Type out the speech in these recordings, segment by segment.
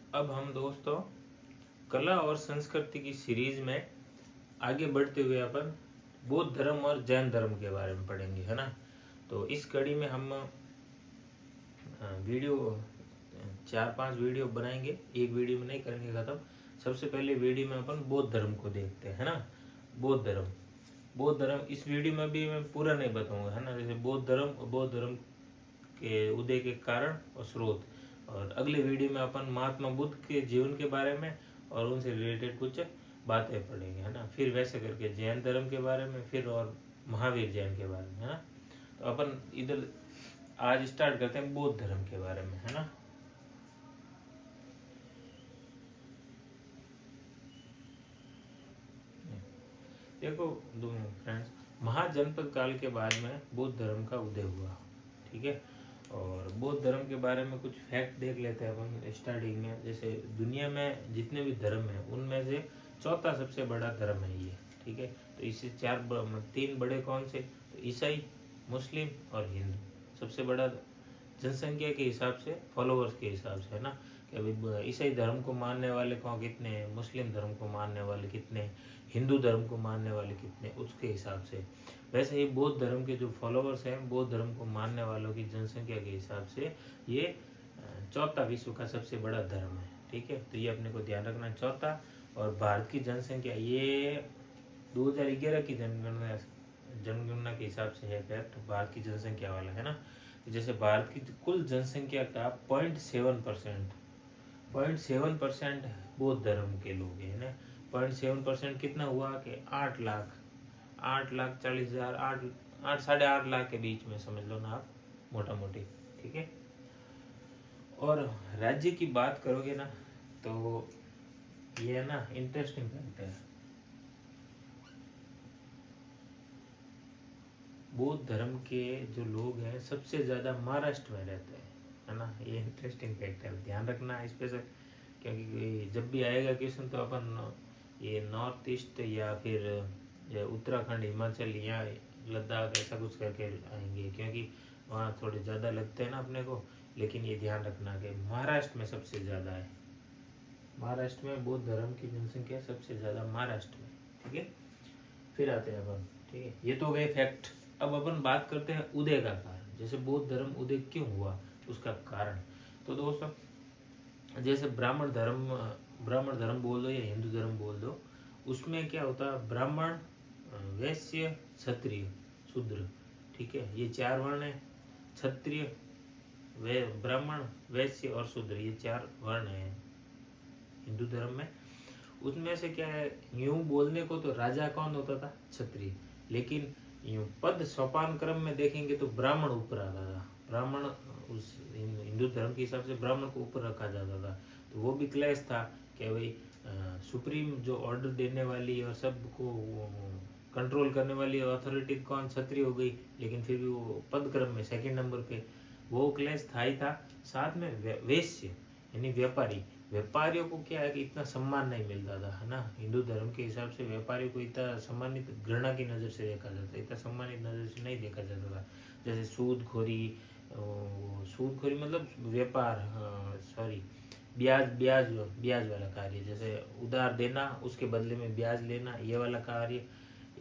अब हम दोस्तों कला और संस्कृति की सीरीज में आगे बढ़ते हुए अपन बौद्ध धर्म और जैन धर्म के बारे में पढ़ेंगे, है ना। तो इस कड़ी में हम वीडियो 4-5 वीडियो बनाएंगे, एक वीडियो में नहीं करेंगे खत्म। सबसे पहले वीडियो में अपन बौद्ध धर्म को देखते हैं, है ना। बौद्ध धर्म इस वीडियो में भी मैं पूरा नहीं बताऊंगा, है ना। जैसे बौद्ध धर्म के उदय के कारण और स्रोत, और अगले वीडियो में अपन महात्मा बुद्ध के जीवन के बारे में और उनसे रिलेटेड कुछ बातें पढ़ेंगे, है ना। फिर वैसे करके जैन धर्म के बारे में, फिर और महावीर जैन के बारे में, है ना। तो अपन इधर आज स्टार्ट करते हैं बौद्ध धर्म के बारे में, है ना। देखो फ्रेंड्स, महाजनपद काल के बाद में बौद्ध धर्म का उदय हुआ, ठीक है। और बौद्ध धर्म के बारे में कुछ फैक्ट देख लेते हैं अपन स्टार्टिंग में। जैसे दुनिया में जितने भी धर्म हैं उनमें से चौथा सबसे बड़ा धर्म है ये, ठीक है। तो इससे तीन बड़े कौन से, तो ईसाई, मुस्लिम और हिंदू। सबसे बड़ा जनसंख्या के हिसाब से, फॉलोअर्स के हिसाब से, है ना, कि अभी ईसाई धर्म को मानने वाले कौन कितने हैं, मुस्लिम धर्म को मानने वाले कितने हैं, हिंदू धर्म को मानने वाले कितने, उसके हिसाब से। वैसे ही बौद्ध धर्म के जो फॉलोअर्स हैं, बौद्ध धर्म को मानने वालों की जनसंख्या के हिसाब से ये चौथा विश्व का सबसे बड़ा धर्म है, ठीक है। तो ये अपने को ध्यान रखना, चौथा। और भारत की जनसंख्या ये 2011 की जनगणना के हिसाब से है फैक्ट, भारत की जनसंख्या वाला, है ना। तो जैसे भारत की कुल जनसंख्या का 0.7% बौद्ध धर्म के लोग हैं ना। 0.7% कितना हुआ कि 8,40,000, 8-8.5 लाख के बीच में समझ लो ना आप, मोटा मोटी, ठीक है। और राज्य की बात करोगे ना तो ये है ना इंटरेस्टिंग फैक्ट है, बौद्ध धर्म के जो लोग हैं सबसे ज़्यादा महाराष्ट्र में रहते हैं, है ना। ये इंटरेस्टिंग फैक्ट है, ध्यान रखना इस पे से, क्योंकि जब भी आएगा क्वेश्चन तो अपन ये नॉर्थ ईस्ट या फिर ये उत्तराखंड, हिमाचल या लद्दाख ऐसा कुछ करके आएंगे, क्योंकि वहाँ थोड़े ज़्यादा लगते हैं ना अपने को। लेकिन ये ध्यान रखना कि महाराष्ट्र में सबसे ज़्यादा है, महाराष्ट्र में बौद्ध धर्म की जनसंख्या सबसे ज़्यादा महाराष्ट्र में, ठीक है। फिर आते हैं अपन, ठीक है, ये तो गए फैक्ट। अब अपन बात करते हैं उदय का कारण, जैसे बौद्ध धर्म उदय क्यों हुआ, उसका कारण। तो दोस्तों जैसे ब्राह्मण धर्म बोल दो या हिंदू धर्म बोल दो, उसमें क्या होता है, ब्राह्मण, वैश्य, क्षत्रिय, शूद्र, ठीक है, ये 4 वर्ण है। क्षत्रिय, ब्राह्मण, वैश्य और शूद्र, ये 4 वर्ण हैं हिंदू धर्म में। उसमें से क्या है, यूं बोलने को तो राजा कौन होता था, क्षत्रिय, लेकिन यूं पद सोपान क्रम में देखेंगे तो ब्राह्मण ऊपर आता था। ब्राह्मण उस हिंदू धर्म के हिसाब से ब्राह्मण को ऊपर रखा जाता था। तो वो भी क्लेश था कि भाई सुप्रीम जो ऑर्डर देने वाली और सबको कंट्रोल करने वाली अथॉरिटी कौन, क्षत्रिय हो गई, लेकिन फिर भी वो पद क्रम में सेकंड नंबर पे, वो क्लेश था ही था। साथ में वैश्य यानी व्यापारियों को क्या है कि इतना सम्मान नहीं मिलता था, है ना। हिंदू धर्म के हिसाब से व्यापारियों को इतना सम्मानित, घृणा की नज़र से देखा जाता, इतना सम्मानित नज़र से नहीं देखा जाता था। जैसे सूदखोरी मतलब व्यापार, सॉरी, ब्याज वाला कार्य, जैसे उधार देना उसके बदले में ब्याज लेना, ये वाला कार्य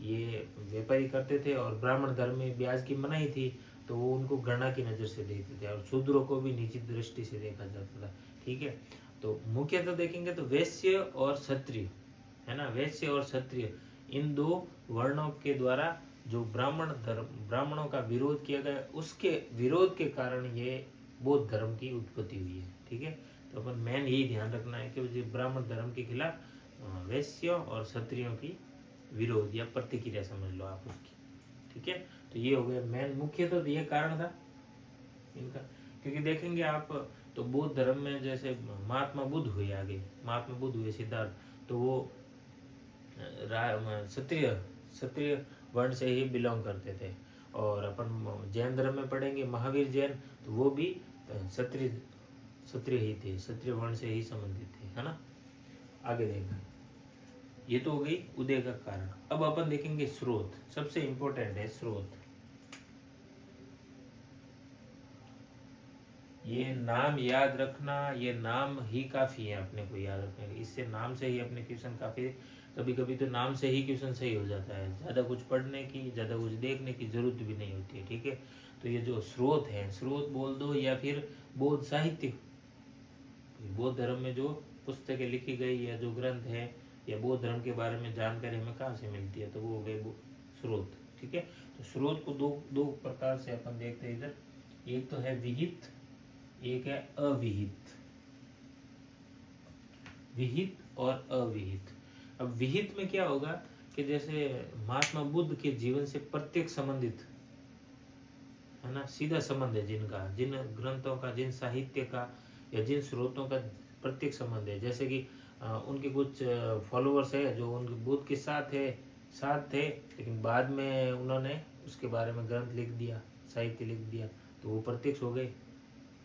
ये व्यापारी करते थे। और ब्राह्मण धर्म में ब्याज की मनाही थी, तो वो उनको घृणा की नज़र से देखते थे, और शूद्रों को भी नीची दृष्टि से देखा जाता था, ठीक है। तो मुख्यतः देखेंगे तो वैश्य और क्षत्रिय, है ना, वैश्य और क्षत्रिय, इन 2 वर्णों के द्वारा जो ब्राह्मणों का विरोध किया गया, उसके विरोध के कारण ये बौद्ध धर्म की उत्पत्ति हुई है, ठीक है। तो अपन मेन यही ध्यान रखना है कि ब्राह्मण धर्म के खिलाफ वैश्यों और क्षत्रियों की विरोध या प्रतिक्रिया समझ लो आप उसकी, ठीक है। तो ये हो गया मेन, मुख्य तो ये कारण था इनका। क्योंकि देखेंगे आप तो बौद्ध धर्म में जैसे महात्मा बुद्ध हुए सिद्धार्थ, तो वो क्षत्रिय वर्ण से ही बिलोंग करते थे। और अपन जैन धर्म में पढ़ेंगे महावीर जैन, तो वो भी क्षत्रिय ही थे, क्षत्रिय वर्ण से ही संबंधित थे, है ना। आगे देखना, ये तो हो गई उदय का कारण। अब अपन देखेंगे स्रोत, सबसे इंपॉर्टेंट है स्रोत। ये नाम याद रखना, ये नाम ही काफ़ी है अपने को याद रखने के, इससे नाम से ही अपने क्वेश्चन काफ़ी, कभी कभी तो नाम से ही क्वेश्चन सही हो जाता है, ज़्यादा कुछ पढ़ने की, ज़्यादा कुछ देखने की जरूरत भी नहीं होती है। ठीक है, तो ये जो स्रोत है, स्रोत बोल दो या फिर बौद्ध साहित्य, बौद्ध धर्म में जो पुस्तकें लिखी गई या जो ग्रंथ है या बौद्ध धर्म के बारे में जानकारी हमें कहाँ से मिलती है, तो वो हो गए वो स्रोत। ठीक है, तो स्रोत को दो दो प्रकार से अपन देखते हैं इधर, एक तो है विहित, एक है अविहित। विहित और अविहित। अब विहित में क्या होगा कि जैसे महात्मा बुद्ध के जीवन से प्रत्येक संबंधित है ना, सीधा संबंध है जिनका, जिन ग्रंथों का, जिन साहित्य का या जिन स्रोतों का प्रत्येक संबंध है। जैसे कि उनके कुछ फॉलोअर्स है जो उनके बुद्ध के साथ थे, लेकिन बाद में उन्होंने उसके बारे में ग्रंथ लिख दिया, साहित्य लिख दिया, तो वो प्रत्यक्ष हो गए।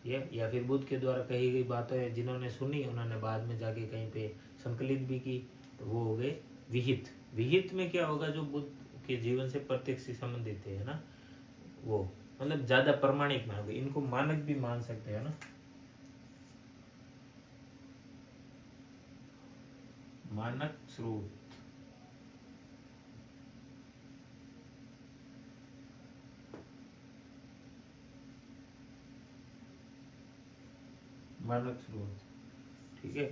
ये या फिर बुद्ध के द्वारा कही गई बातें जिन्होंने सुनी, उन्होंने बाद में जाके कहीं पे संकलित भी की, तो वो हो गए विहित। विहित में क्या होगा, जो बुद्ध के जीवन से प्रत्यक्ष से संबंधित है ना, वो मतलब ज्यादा प्रमाणिक मानोगे, इनको मानक भी मान सकते हैं ना, मानक स्रोत। मानक स्रोत, ठीक है।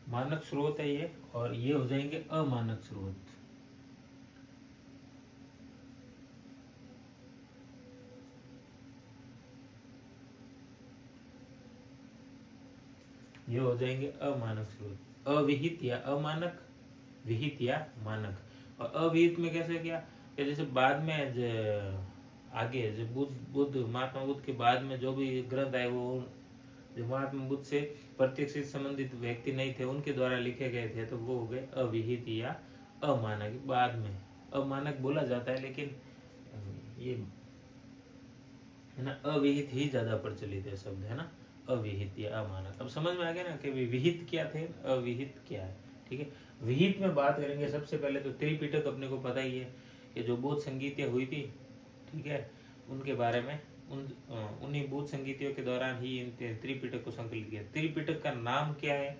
मानक स्रोत है ये, और ये हो जाएंगे अमानक स्रोत। ये हो जाएंगे अमानक स्रोत, अविहित या अमानक, विहित या मानक। और अविहित में कैसे क्या कि जैसे बाद में आगे जो बुद्ध महात्मा बुद्ध के बाद में जो भी ग्रंथ आए, वो जो महात्मा बुद्ध से प्रत्यक्ष से संबंधित व्यक्ति नहीं थे उनके द्वारा लिखे गए थे, तो वो हो गए अविहित या अमानक। बाद में अमानक बोला जाता है, लेकिन ये है ना, अविहित ही ज्यादा प्रचलित है शब्द, है ना, अविहित या अमानक। अब समझ में आ गया ना कि विहित क्या थे, अविहित क्या है। ठीक है, विहित में बात करेंगे सबसे पहले तो त्रिपिटक, अपने को पता ही है कि जो बौद्ध संगीतियाँ हुई थी, ठीक है, उनके बारे में, उन्हीं बौद्ध संगीतियों के दौरान ही इन त्रिपिटक को संकलित किया। त्रिपिटक का नाम क्या है,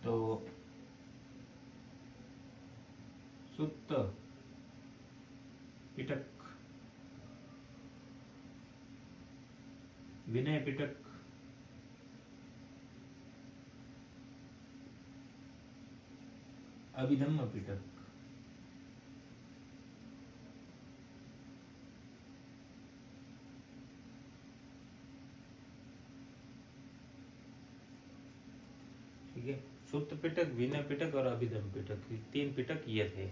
तो सुत्त पिटक, विनय पिटक, अभिधम्म पिटक। ठीक है, सुत्त पिटक, विनय पिटक और अभिधम्म पिटक, तीन पिटक ये थे।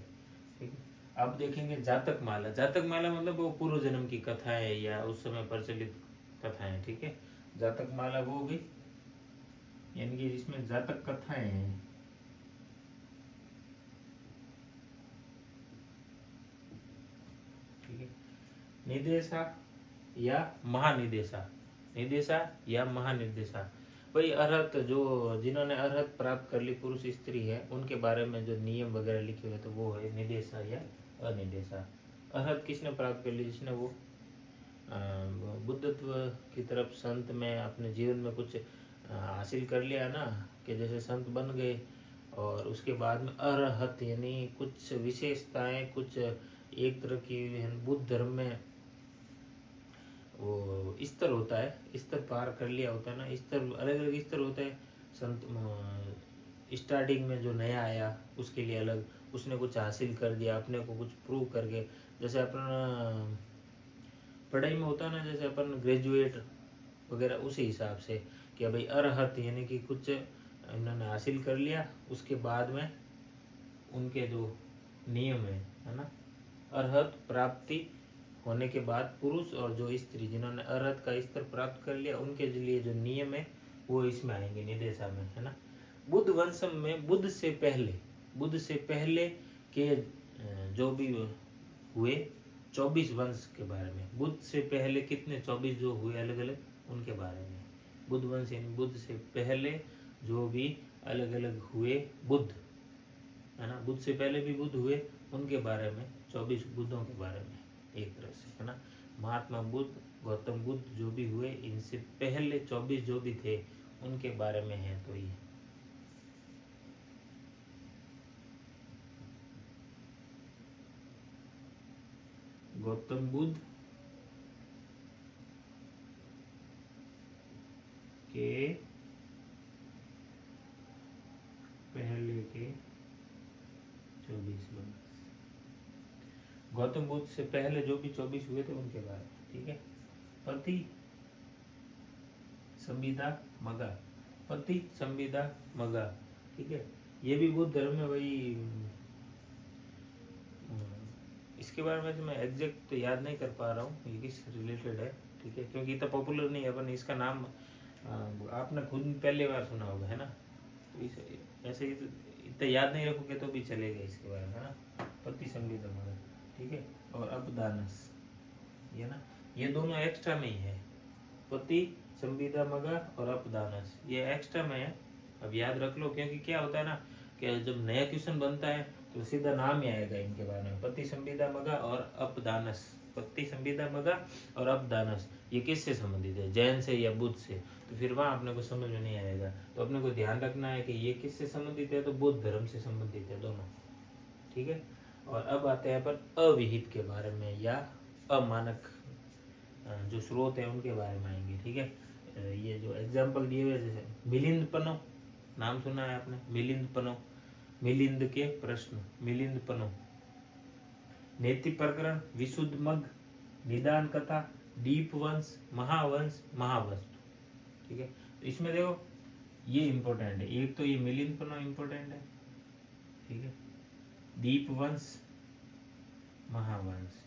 ठीक है, अब देखेंगे जातक माला। जातक माला मतलब वो पूर्व जन्म की कथाएं या उस समय प्रचलित कथाएं। ठीक है, जातक माला वो हो गई, यानी कि जिसमें जातक कथाएं हैं। ठीक है, निदेशा या महानिदेशा, निदेशा या महानिदेशा, भाई अरहत, जो जिन्होंने अरहत प्राप्त कर ली, पुरुष स्त्री है, उनके बारे में जो नियम वगैरह लिखे हुए, तो वो है निदेशा या अनिदेशा। अरहत किसने प्राप्त कर ली, जिसने वो बुद्धत्व की तरफ संत में अपने जीवन में कुछ हासिल कर लिया ना, कि जैसे संत बन गए, और उसके बाद में अरहत यानी कुछ विशेषताएं, कुछ एक तरह की बुद्ध धर्म में वो स्तर होता है, स्तर पार कर लिया होता है ना, स्तर अलग अलग स्तर होते हैं। संत स्टार्टिंग में जो नया आया उसके लिए अलग, उसने कुछ हासिल कर दिया, अपने को कुछ प्रूव करके, जैसे अपन पढ़ाई में होता है ना, जैसे अपन ग्रेजुएट वगैरह, उसी हिसाब से कि भाई अरहत यानी कि कुछ इन्होंने हासिल कर लिया, उसके बाद में उनके जो नियम है ना, अरहत प्राप्ति होने के बाद पुरुष और जो स्त्री जिन्होंने अरहत का स्तर प्राप्त कर लिया, उनके लिए जो नियम है वो इसमें आएंगे, निदेशा में, है ना। बुद्ध वंशम में बुद्ध से पहले के जो भी हुए 24 वंश के बारे में, बुद्ध से पहले कितने 24 जो हुए अलग अलग, उनके बारे में। बुद्ध वंश यानी बुद्ध से पहले जो भी अलग अलग हुए बुद्ध, है ना। बुद्ध से पहले भी बुद्ध हुए, उनके बारे में 24 बुद्धों के बारे में एक तरह से, है ना। महात्मा बुद्ध, गौतम बुद्ध जो भी हुए, इनसे पहले 24 जो भी थे उनके बारे में है। तो ये गौतम बुद्ध के पहले के 24 वर्ष, गौतम बुद्ध से पहले जो भी 24 हुए थे उनके बारे में, ठीक है। पति संविदा मगा, पति संविदा मगा, ठीक है। ये भी बुद्ध धर्म में वही, इसके बारे में तो मैं एग्जैक्ट तो याद नहीं कर पा रहा हूँ ये किस रिलेटेड है, ठीक है, क्योंकि इतना पॉपुलर नहीं है। अपन इसका नाम आपने खुद पहली बार सुना होगा, है ना। तो ऐसे ही इतना याद नहीं रखोगे तो भी चलेगा इसके बारे में, है ना। पति संविदा मगा, ठीक है। और अपदानस, ये ना, ये दोनों एक्स्ट्रा में ही है। पति संविदा मगा और अपदानस ये एक्स्ट्रा में है। अब याद रख लो, क्योंकि क्या होता है ना कि जब नया क्वेश्चन बनता है तो सीधा नाम ही आएगा इनके बारे में, पति संविदा मगा और अपदानस। पति संविदा मगा और अपदानस ये किससे संबंधित है, जैन से या बुद्ध से, तो फिर वहाँ अपने को समझ में नहीं आएगा। तो अपने को ध्यान रखना है कि ये किससे संबंधित है, तो बुद्ध धर्म से संबंधित है दोनों, ठीक है। और अब आते हैं अपन अविहित के बारे में या अमानक जो स्रोत है उनके बारे में आएंगे, ठीक है। ये जो एग्जाम्पल दिए हुए, जैसे मिलिंद पनो, नाम सुना है आपने, मिलिंद पनो, मिलिंद के प्रश्न, मिलिंद पनो, नेति प्रकरण, विशुद्ध मग, निदान कथा, दीप वंश, महावंश, महावस्तु, ठीक है। तो इसमें देखो ये इम्पोर्टेंट है, एक तो ये मिलिंद पनो इम्पोर्टेंट है, ठीक है, दीप वंश, महावंश,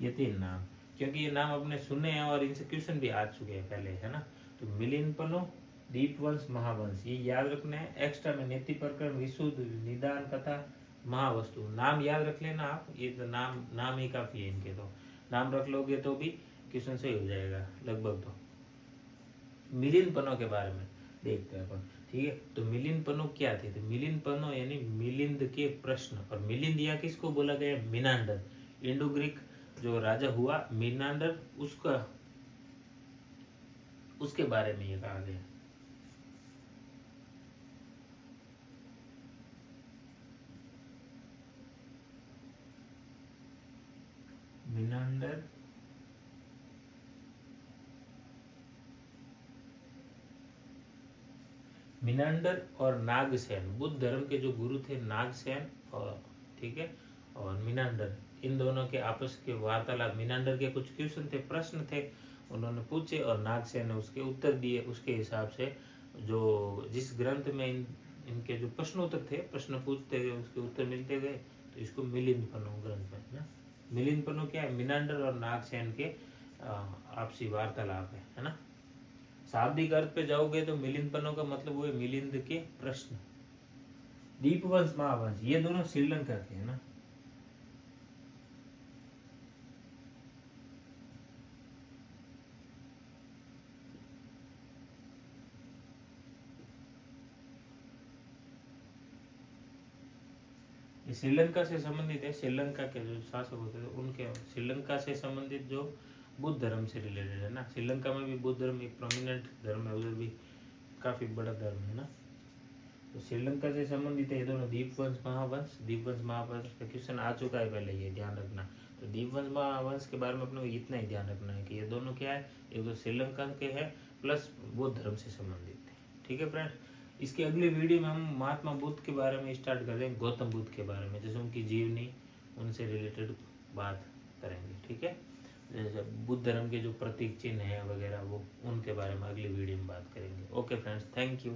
ये 3 नाम, क्योंकि ये नाम अपने सुने हैं और इनसे क्वेश्चन भी आ चुके हैं पहले, है ना। तो मिलिंद पनो, दीप वंश, महावंश ये याद रखना है। एक्स्ट्रा में नेति प्रकरण, विशुद्ध, निदान कथा, महावस्तु नाम याद रख लेना आप। ये तो नाम ही काफी है इनके, तो नाम रख लोगे तो भी क्वेश्चन सही हो जाएगा लगभग। तो मिलिंद पनो के बारे में देखते हैं अपन, ठीक है। तो मिलिंद पनो क्या थे, तो मिलिंद पनो यानी मिलिंद के प्रश्न। और मिलिंद या किसको बोला गया, मिनांडर, इंडो ग्रीक जो राजा हुआ मिनांडर, उसके बारे में ये कहा गया। मिनांडर मिनांडर और नागसेन, बुद्ध धर्म के जो गुरु थे नागसेन, और ठीक है, और मिनांडर, इन दोनों के आपस के वार्तालाप, मिनांडर के कुछ क्वेश्चन थे, प्रश्न थे, उन्होंने पूछे और नागसेन ने उसके उत्तर दिए। उसके हिसाब से जो जिस ग्रंथ में इनके जो प्रश्नोत्तर थे, प्रश्न पूछते गए उसके उत्तर मिलते गए, तो इसको मिलिंद पनो ग्रंथ में ना। मिलिंद पनो क्या है, मिनांडर और नागसेन के आपसी वार्तालाप है ना। शाब्दिक अर्थ पे जाओगे तो मिलिंद पनो का मतलब वो है मिलिंद के प्रश्न। दीपवंश, महावंश ये दोनों श्रीलंका के है ना। ये श्रीलंका से संबंधित है। श्रीलंका के जो शासक होते थे उनके, श्रीलंका से संबंधित जो बुद्ध धर्म से रिलेटेड है ना। श्रीलंका में भी बुद्ध धर्म एक प्रोमिनेंट धर्म है, उधर भी काफी बड़ा धर्म है ना। तो श्रीलंका से संबंधित है ये दोनों, दीपवंश, महावंश। दीपवंश महावंश का क्वेश्चन आ चुका है पहले, ये ध्यान रखना। तो दीपवंश महावंश के बारे में अपने को इतना ही ध्यान रखना है कि ये दोनों क्या है, एक तो श्रीलंका के है प्लस बुद्ध धर्म से संबंधित है, ठीक है फ्रेंड। इसके अगले वीडियो में हम महात्मा बुद्ध के बारे में स्टार्ट कर देंगे, गौतम बुद्ध के बारे में, जैसे उनकी जीवनी, उनसे रिलेटेड बात करेंगे, ठीक है। जैसे बुद्ध धर्म के जो प्रतीक चिन्ह है वगैरह, वो उनके बारे में अगली वीडियो में बात करेंगे। Okay friends, thank you.